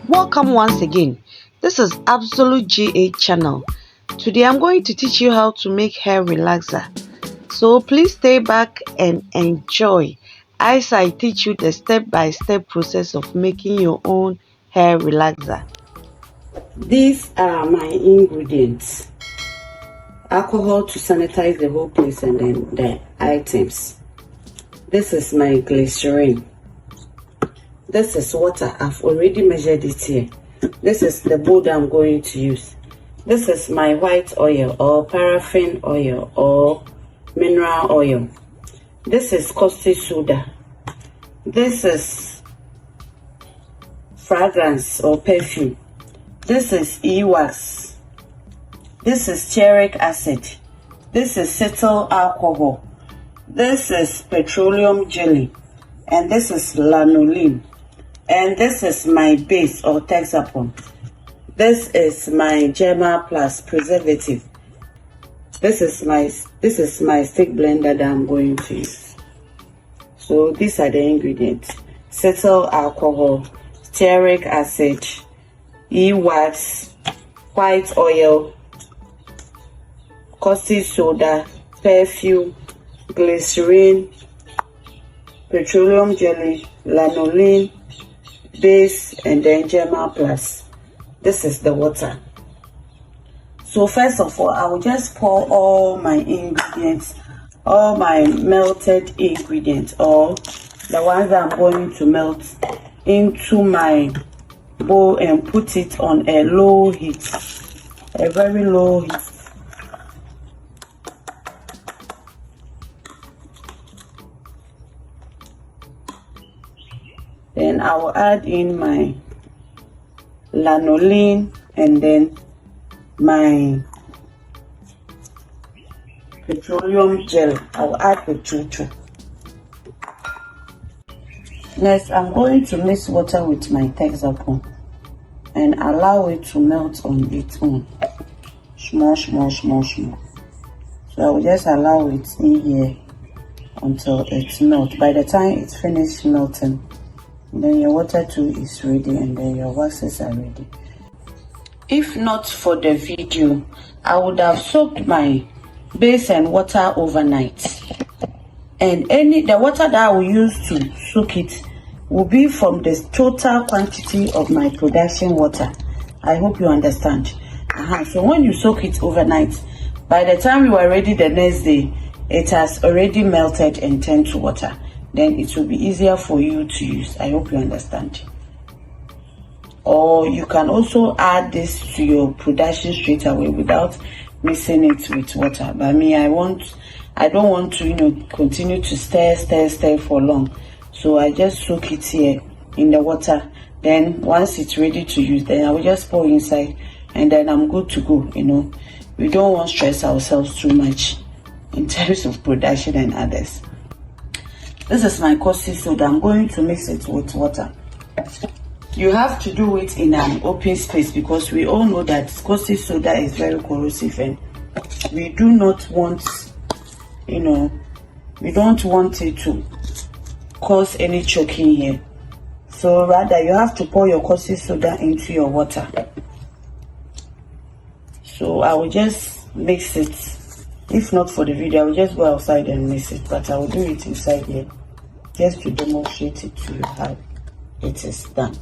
Welcome once again. This is Absolute GA channel. Today I'm going to teach you how to make hair relaxer. So please stay back and enjoy as I teach you the step-by-step process of making your own hair relaxer. These are my ingredients: alcohol to sanitize the whole place, and then the items. This is my glycerin. This is water. I've already measured it here. This is the bowl that I'm going to use. This is my white oil or paraffin oil or mineral oil. This is caustic soda. This is fragrance or perfume. This is e-wax. This is stearic acid. This is cetyl alcohol. This is petroleum jelly. And this is lanolin. And this is my base or Texapon. This is my Germa Plus preservative. This is my stick blender that I'm going to use. So these are the ingredients: cetyl alcohol, stearic acid, e-wax, white oil, caustic soda, perfume, glycerin, petroleum jelly, lanolin, base, and then Germa Plus. This is the water. So first of all, I will just pour all my ingredients, all my melted ingredients, or the ones that I'm going to melt, into my bowl and put it on a low heat, a very low heat. Then I will add in my lanolin and then my petroleum gel. I will add the two. Next, I'm going to mix water with my Texapon and allow it to melt on its own. Small. So I will just allow it in here until it melts. By the time it's finished melting, then your water too is ready, and then your waxes are ready. If not for the video, I would have soaked my base and water overnight. And the water that I will use to soak it will be from the total quantity of my production water. I hope you understand. So when you soak it overnight, by the time you are ready the next day, it has already melted and turned to water. Then it will be easier for you to use. I hope you understand. Or you can also add this to your production straight away without mixing it with water. But me, I don't want to, continue to stir for long. So I just soak it here in the water. Then once it's ready to use, then I will just pour inside, and then I'm good to go. We don't want to stress ourselves too much in terms of production and others. This is my caustic soda. I'm going to mix it with water. You have to do it in an open space because we all know that caustic soda is very corrosive, and we do not want, we don't want it to cause any choking here. So rather, you have to pour your caustic soda into your water. So I will just mix it. If not for the video, I will just go outside and mix it, but I will do it inside here just to demonstrate it to you how it is done.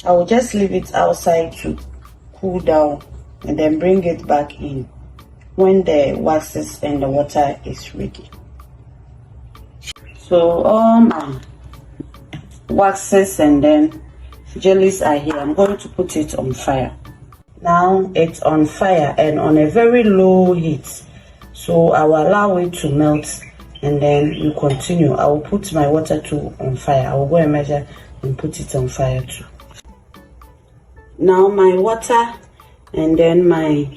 I will just leave it outside to cool down and then bring it back in when the waxes and the water is ready. So all my waxes and then jellies are here. I'm going to put it on fire. Now it's on fire and on a very low heat. So I will allow it to melt, and then you continue. I will put my water too on fire. I will go and measure and put it on fire too. Now my water and then my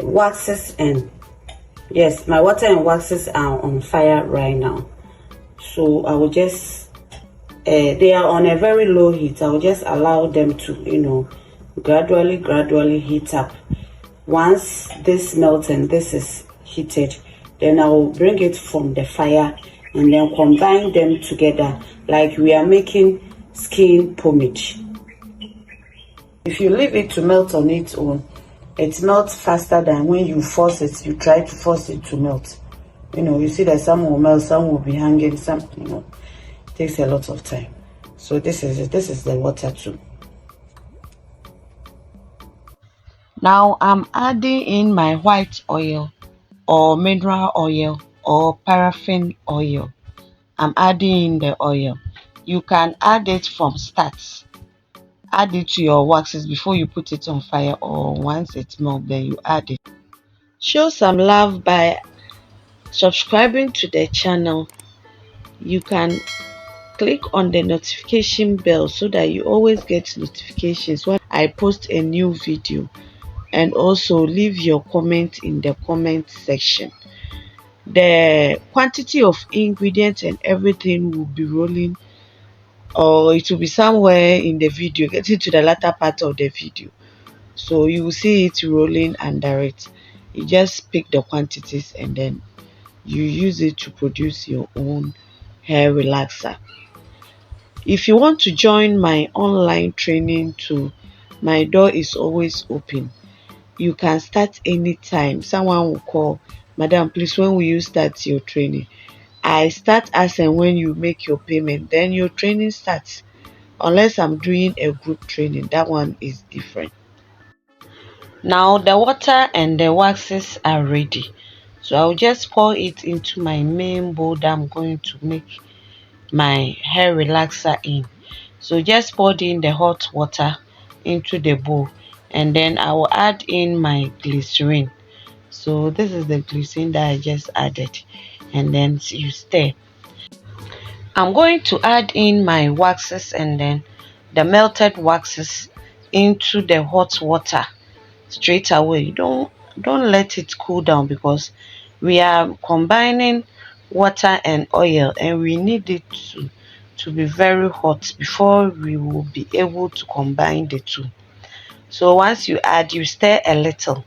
waxes and my water and waxes are on fire right now. So I will just they are on a very low heat. I'll just allow them to gradually heat up. Once this melts and this is heated, then I will bring it from the fire and then combine them together like we are making skin pomade. If you leave it to melt on its own, it melts faster than when you try to force it to melt. You see that some will melt, some will be hanging, some it takes a lot of time. So this is it. This is the water too. Now I'm adding in my white oil or mineral oil or paraffin oil. I'm adding in the oil. You can add it from start. Add it to your waxes before you put it on fire, or once it's melts, then you add it. Show some love by subscribing to the channel. You can click on the notification bell so that you always get notifications when I post a new video, and also leave your comment in the comment section. The quantity of ingredients and everything will be rolling, or it will be somewhere in the video, getting to the latter part of the video, so you will see it rolling under it. You just pick the quantities and then you use it to produce your own hair relaxer. If you want to join my online training too, my door is always open. You can start anytime. Someone will call, "Madam, please, when will you start your training?" I start as and when you make your payment, then your training starts. Unless I'm doing a group training, that one is different. Now the water and the waxes are ready. So I'll just pour it into my main bowl that I'm going to make my hair relaxer in. So just pour in the hot water into the bowl, and then I will add in my glycerin. So this is the glycerin that I just added, and then you stir. I'm going to add in my waxes and then the melted waxes into the hot water straight away. Don't let it cool down, because we are combining water and oil and we need it to be very hot before we will be able to combine the two. So once you add, you stir a little.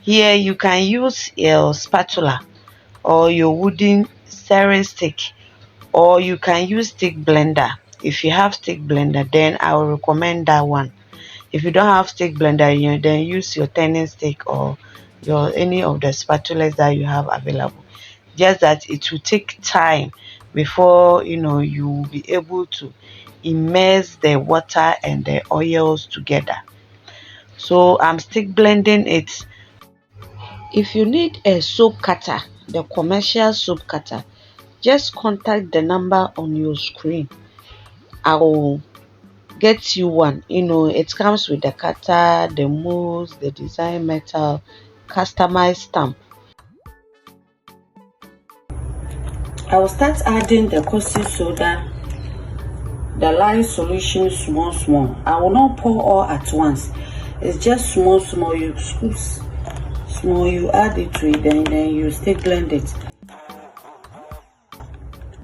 Here you can use your spatula or your wooden stirring stick, or you can use stick blender. If you have stick blender, then I will recommend that one. If you don't have stick blender, then use your turning stick or your any of the spatulas that you have available. Just that it will take time before you will be able to immerse the water and the oils together. So I'm stick blending it. If you need a soap cutter, the commercial soap cutter, just contact the number on your screen. I will get you one. It comes with the cutter, the molds, the design metal, customized stamp. I will start adding the caustic soda, the lye solution small. I will not pour all at once. It's just small. You scoop small, you add it to it, then you stick blend it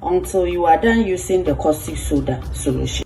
until you are done using the caustic soda solution.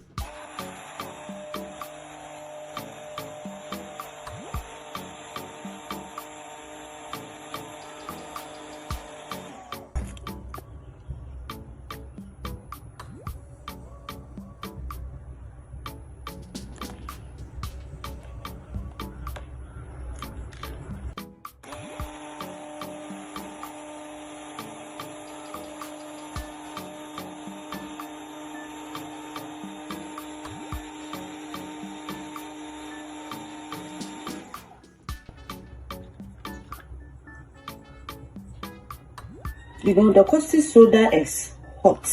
The caustic soda is hot,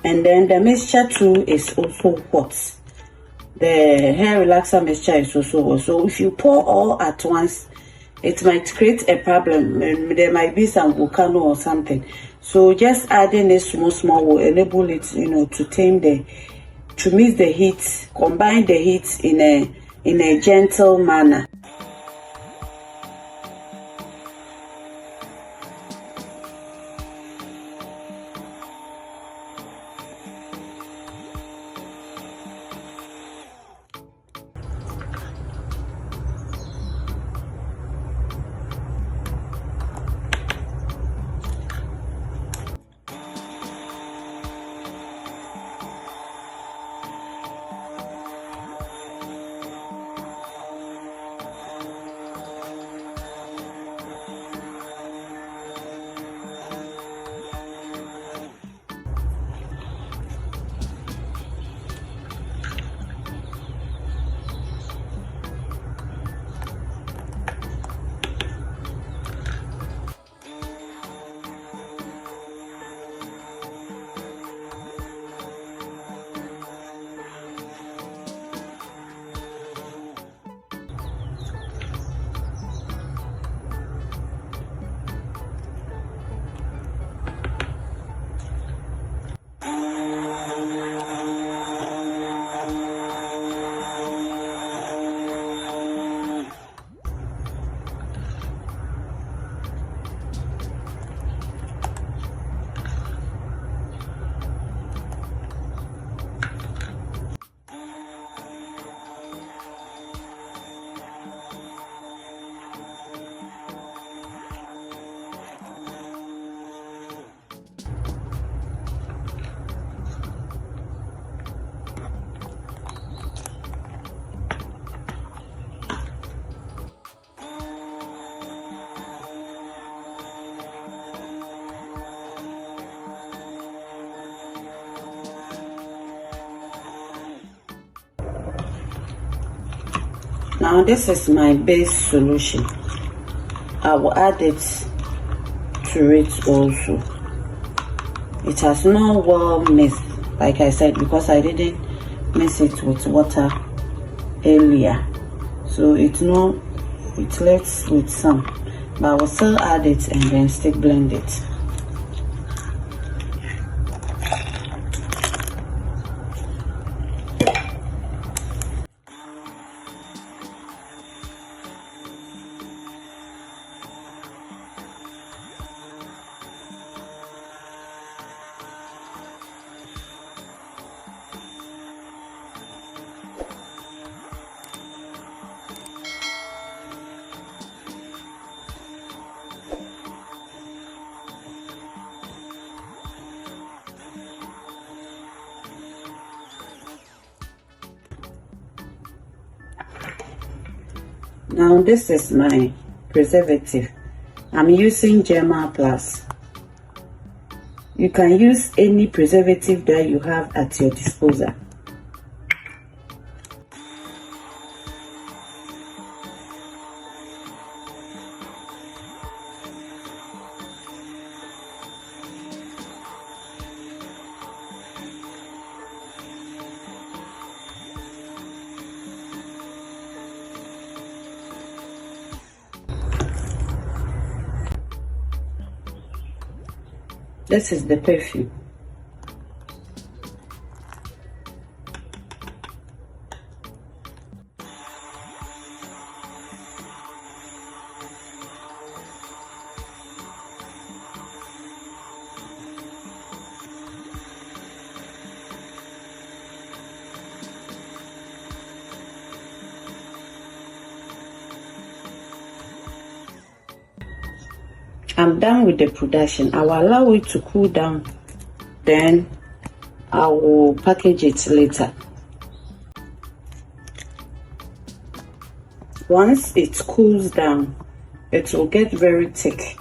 and then the mixture too is also hot. The hair relaxer mixture is also hot. So if you pour all at once, it might create a problem. There might be some volcano or something. So just adding it small will enable it, to mix the heat, combine the heat in a gentle manner. Now this is my base solution. I will add it to it also. It has not well mixed, like I said, because I didn't mix it with water earlier, so it left with some, but I will still add it and then stick blend it. Now this is my preservative. I'm using Germa Plus. You can use any preservative that you have at your disposal. This is the perfume. I'm done with the production. I will allow it to cool down, then I will package it later. Once it cools down, it will get very thick,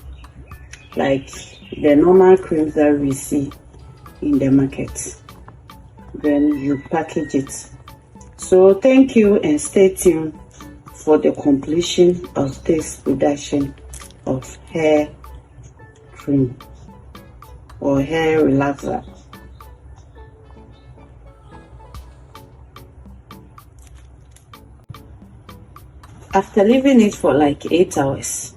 like the normal creams that we see in the market. Then you package it. So thank you and stay tuned for the completion of this production of hair cream or hair relaxer. After leaving it for like 8 hours,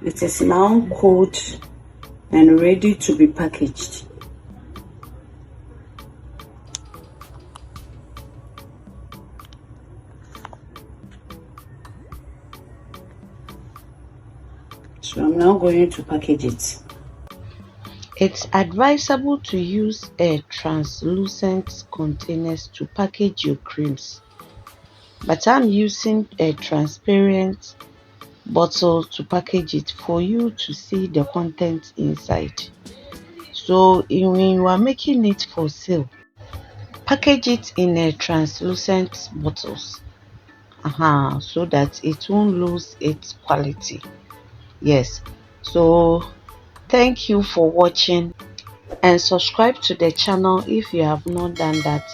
it is now cold and ready to be packaged. So I'm now going to package it. It's advisable to use a translucent containers to package your creams, but I'm using a transparent bottle to package it for you to see the content inside. So when you are making it for sale, package it in a translucent bottles, so that it won't lose its quality. Yes, so thank you for watching, and subscribe to the channel if you have not done that.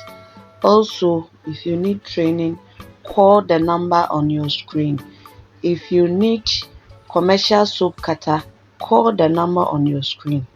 Also, if you need training, call the number on your screen. If you need commercial soap cutter, call the number on your screen.